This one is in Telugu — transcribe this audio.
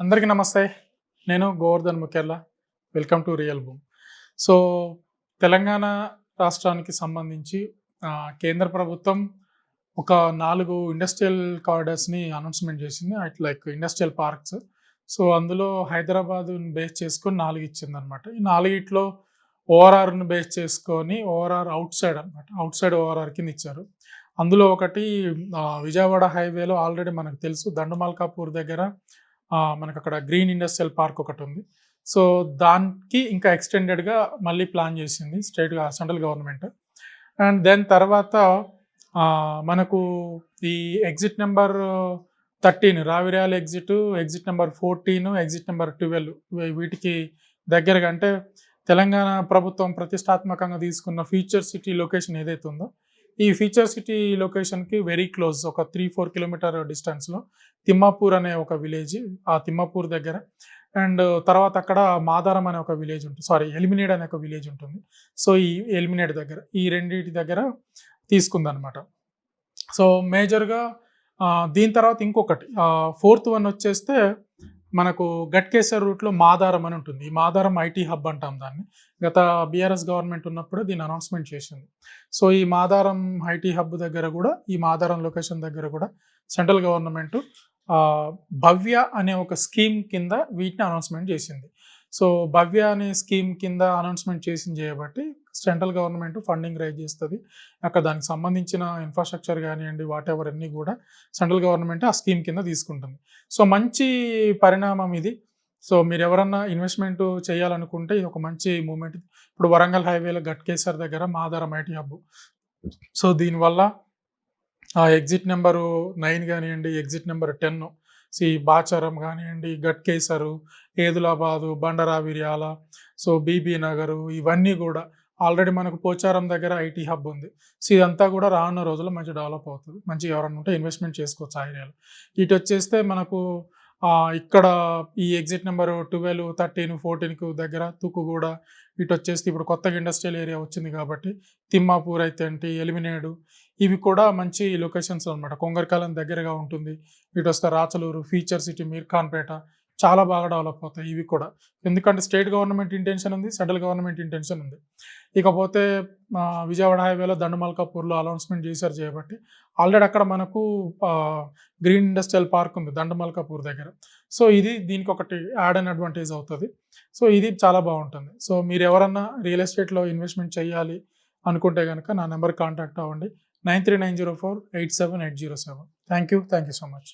అందరికీ నమస్తే. నేను Govardhan Mukhyarla. Welcome to real boom. So, Telangana రాష్ట్రానికి సంబంధించి కేంద్ర ప్రభుత్వం ఒక 4 ఇండస్ట్రియల్ కారిడార్స్‌ని అనౌన్స్‌మెంట్ చేసింది. Like industrial parks. సో, అందులో హైదరాబాద్‌ని బేస్ చేసుకొని 4 ఇచ్చిందనమాట. ఈ 4 ఓఆర్ఆర్‌ని బేస్ చేసుకొని ఓఆర్ఆర్ ఔట్ సైడ్ అనమాట. ఔట్ సైడ్ ఓఆర్ఆర్ కింద ఇచ్చారు. అందులో ఒకటి విజయవాడ హైవేలో ఆల్రెడీ మనకు తెలుసు దండుమల్కాపూర్ దగ్గర మనకక్కడ గ్రీన్ ఇండస్ట్రియల్ పార్క్ ఒకటుంది. సో, దానికి ఇంకా ఎక్స్‌టెండెడ్‌గా మళ్ళీ ప్లాన్ చేసింది సెంట్రల్ గవర్నమెంట్. అండ్ దెన్ తర్వాత మనకు ఈ exit number 13 Raviryal exit number 14, exit number 12 వీటికి దగ్గరగా అంటే తెలంగాణ ప్రభుత్వం ప్రతిష్టాత్మకంగా తీసుకున్న ఫ్యూచర్ సిటీ లొకేషన్ ఏదైతే ఉందో, ఈ ఫ్యూచర్ సిటీ లొకేషన్‌కి వెరీ క్లోజ్ ఒక 3-4 కిలోమీటర్ డిస్టెన్స్‌లో తిమ్మాపూర్ అనే ఒక విలేజ్. ఆ తిమ్మాపూర్ దగ్గర అండ్ తర్వాత అక్కడ మాదారం అనే ఒక విలేజ్ ఉంటుంది. ఎలిమినేట్ అనే ఒక విలేజ్ ఉంటుంది. సో, ఈ ఎలిమినేట్ దగ్గర ఈ రెండిటి దగ్గర తీసుకుందనమాట. సో, మేజర్‌గా దీని తర్వాత ఇంకొకటి ఫోర్త్ వన్ వచ్చేస్తే మనకు గట్కేసర్ రూట్‌లో మాదారం అని ఉంటుంది. ఈ మాదారం ఐటీ హబ్ అంటాం దాన్ని. గత బీఆర్ఎస్ గవర్నమెంట్ ఉన్నప్పుడు దీన్ని అనౌన్స్‌మెంట్ చేసింది. సో, ఈ మాదారం ఐటీ హబ్ దగ్గర గూడా, ఈ మాదారం లొకేషన్ దగ్గర గూడా సెంట్రల్ గవర్నమెంట్ భవ్య అనే ఒక స్కీమ్ కింద వీటిని అనౌన్స్‌మెంట్ చేసింది. సో, భవ్య అనే స్కీమ్ కింద అనౌన్స్‌మెంట్ చేసింది చేయబట్టి సెంట్రల్ గవర్నమెంట్ ఫండింగ్ రైజ్ చేస్తది. అక్కడ దానికి సంబంధించిన ఇన్‌ఫ్రాస్ట్రక్చర్ గానియండి, వాటెవర్ అన్నీ గూడా సెంట్రల్ గవర్నమెంట్ ఆ స్కీమ్ కింద తీసుకుంటుంది. సో, మంచి పరిణామం ఇది. సో, మీరెవరన్నా ఇన్వెస్ట్‌మెంట్ చేయాలనుకుంటే ఇది ఒక మంచి మూవ్‌మెంట్. ఇప్పుడు వరంగల్ హైవేలో గట్కేసర్ దగ్గర మాదారం ఐటీ హబ్. సో, దీనివల్ల ఎగ్జిట్ నెంబరు 9 గానియండి, ఎగ్జిట్ నెంబర్ 10 బాచారం గానియండి, గట్కేసరు, ఏదులాబాదు, బండరావిర్యాల, సో బీబీ నగరు ఇవన్నీ గూడా ఆల్రెడీ మనకు పోచారం దగ్గర ఐటీ హబ్ ఉంది. సో, ఇదంతా గూడా రానున్న రోజుల్లో మంచి డెవలప్ అవుతది. మంచిగా ఎవరన్నా ఉంటే ఇన్వెస్ట్‌మెంట్ చేసుకోవచ్చు ఆ ఏరియాలో. ఇటొచ్చేస్తే మనకు ఇక్కడ ఈ ఎగ్జిట్ నెంబరు 12, 13, 14కు దగ్గర తుక్కుగూడ ఇటొచ్చేస్తే ఇప్పుడు కొత్తగా ఇండస్ట్రియల్ ఏరియా వచ్చింది కాబట్టి తిమ్మాపూర్ అయితే ఏంటి, ఎలిమినేడు ఇవి కూడా మంచి లొకేషన్స్ అనమాట. కొంగరకాలం దగ్గరగా ఉంటుంది. ఇటొస్తే రాచలూరు, ఫ్యూచర్ సిటీ, మీర్ఖాన్‌పేట చాలా బాగా డెవలప్ అవుతాయి ఇవి కూడా. ఎందుకంటే స్టేట్ గవర్నమెంట్ ఇంటెన్షన్ ఉంది. సెంట్రల్ గవర్నమెంట్ ఇంటెన్షన్ ఉంది. ఇకపోతే విజయవాడ హైవేలో దండుమల్కాపూర్‌లో అనౌన్స్‌మెంట్ చేశారు చేయబట్టి ఆల్రెడీ అక్కడ మనకు గ్రీన్ ఇండస్ట్రియల్ పార్క్ ఉంది దండుమల్కాపూర్ దగ్గర. సో, ఇది దీనికొకటి యాడ్ ఆన్ అడ్వాంటేజ్ అవుతది. సో, ఇది చాలా బావుంటుంది. సో, మీరెవరన్నా రియల్ ఎస్టేట్‌లో ఇన్వెస్ట్‌మెంట్ చేయాలి అనుకుంటే గనక నా నంబర్‌కి కాంటాక్ట్ అవ్వండి. 9390487807. Thank you so much.